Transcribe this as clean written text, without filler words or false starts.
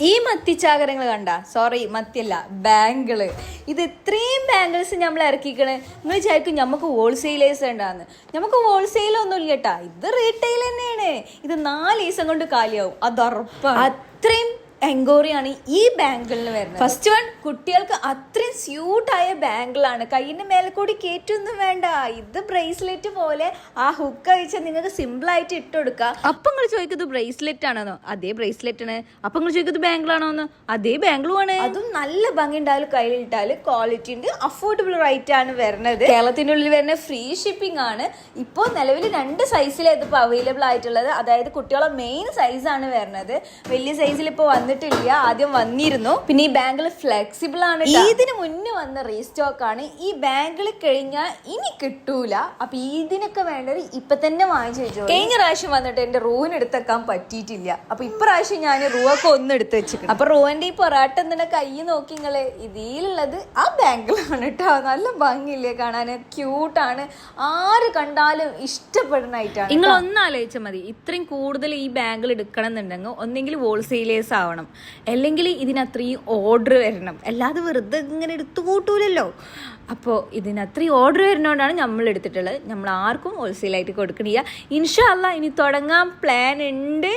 ഈ മത്തിച്ചാകരങ്ങൾ കണ്ട, sorry മത്തിയല്ല, bangle. ഇത് ഇത്രയും ബാംഗിൾസ് നമ്മൾ ഇറക്കിക്കണേ. നിങ്ങൾ വിചാരിക്കും നമുക്ക് ഹോൾസെയിലേഴ്സ് ഉണ്ടാന്ന്. നമുക്ക് ഹോൾസെയിലൊന്നും ഇല്ല കേട്ടാ, ഇത് റീറ്റെയിൽ തന്നെയാണ്. ഇത് 4 ദിവസം കൊണ്ട് കാലിയാവും, അത് ഉറപ്പാണ്. അത്രയും എൻക്വയറിയാണ് ഈ ബാങ്കിളിന് വരുന്നത്. ഫസ്റ്റ് വൺ, കുട്ടികൾക്ക് അത്രയും സ്യൂട്ടായ ബാങ്കിളാണ്. കയ്യിന്റെ മേലെ കൂടി കയറ്റൊന്നും വേണ്ട. ഇത് ബ്രേസ്ലെറ്റ് പോലെ ആ ഹുക്ക് അഴിച്ചാൽ നിങ്ങൾക്ക് സിമ്പിൾ ആയിട്ട് ഇട്ട് കൊടുക്കാം. അപ്പൊ നിങ്ങൾ ചോദിക്കുന്നത് ബ്രേസ്ലെറ്റ് ആണെന്നോ? അതേ ബ്രേസ്ലെറ്റ് ആണ്. അപ്പൊ നിങ്ങൾ ചോദിക്കുന്നത് ബാങ്കിളാണോന്ന്? അതേ ബാങ്കിളും ആണ്. അതും നല്ല ഭംഗി ഉണ്ടായാലും കയ്യിലിട്ടാല് ക്വാളിറ്റി ഉണ്ട്, അഫോർഡബിൾ റേറ്റ് ആണ് വരുന്നത്. കേരളത്തിന്റെ ഉള്ളിൽ വരുന്ന ഫ്രീ ഷിപ്പിംഗ് ആണ്. ഇപ്പോൾ നിലവിൽ 2 സൈസിലാണ് ഇതിപ്പോൾ അവൈലബിൾ ആയിട്ടുള്ളത്. അതായത് കുട്ടികളെ മെയിൻ സൈസ് ആണ് വരുന്നത്. വലിയ സൈസിൽ ഇപ്പോൾ വന്നിട്ടില്ല, ആദ്യം വന്നിരുന്നു. പിന്നെ ഈ ബാങ്കിൾ ഫ്ലെക്സിബിൾ ആണ്. ഇതിന് മുന്നേ വന്ന റീസ്റ്റോക്ക് ആണ്. ഈ ബാങ്കിൾ കഴിഞ്ഞാൽ ഇനി കിട്ടൂല. അപ്പൊ ഇതിനൊക്കെ വേണ്ടത് ഇപ്പൊ തന്നെ വാങ്ങിച്ചു വെച്ചോ. കഴിഞ്ഞ പ്രാവശ്യം വന്നിട്ട് എന്റെ റൂവിന് എടുത്തേക്കാൻ പറ്റിയിട്ടില്ല. അപ്പൊ ഇപ്രാവശ്യം ഞാൻ റൂവൊക്കെ ഒന്ന് എടുത്ത് വെച്ചിട്ടുണ്ട്. അപ്പൊ റൂവിന്റെ ഈ പൊറാട്ട എന്തിനാ കൈ നോക്കി നിങ്ങള്, ഇതിലുള്ളത് ആ ബാങ്കിളാണ് കേട്ടോ. നല്ല ഭംഗിയില്ലേ കാണാന്, ക്യൂട്ടാണ്. ആര് കണ്ടാലും ഇഷ്ടപ്പെടുന്നതായിട്ടാണ്. നിങ്ങൾ ഒന്നാലോചിച്ചാൽ മതി, ഇത്രയും കൂടുതൽ ഈ ബാങ്കിൾ എടുക്കണം എന്നുണ്ടെങ്കിൽ ഒന്നെങ്കിൽ ഹോൾസെയിലേഴ്സ് ആവണം, അല്ലെങ്കിൽ ഇതിനത്രയും ഓർഡർ വരണം. അല്ലാതെ വെറുതെ ഇങ്ങനെ എടുത്തു കൂട്ടൂലല്ലോ. അപ്പോൾ ഇതിനത്രയും ഓർഡർ വരുന്നതുകൊണ്ടാണ് നമ്മൾ എടുത്തിട്ടുള്ളത്. നമ്മൾ ആർക്കും ഹോൾസെയിലായിട്ട് കൊടുക്കണില്ല. ഇൻഷാ അല്ലാഹ് ഇനി തുടങ്ങാൻ പ്ലാൻ ഉണ്ട്.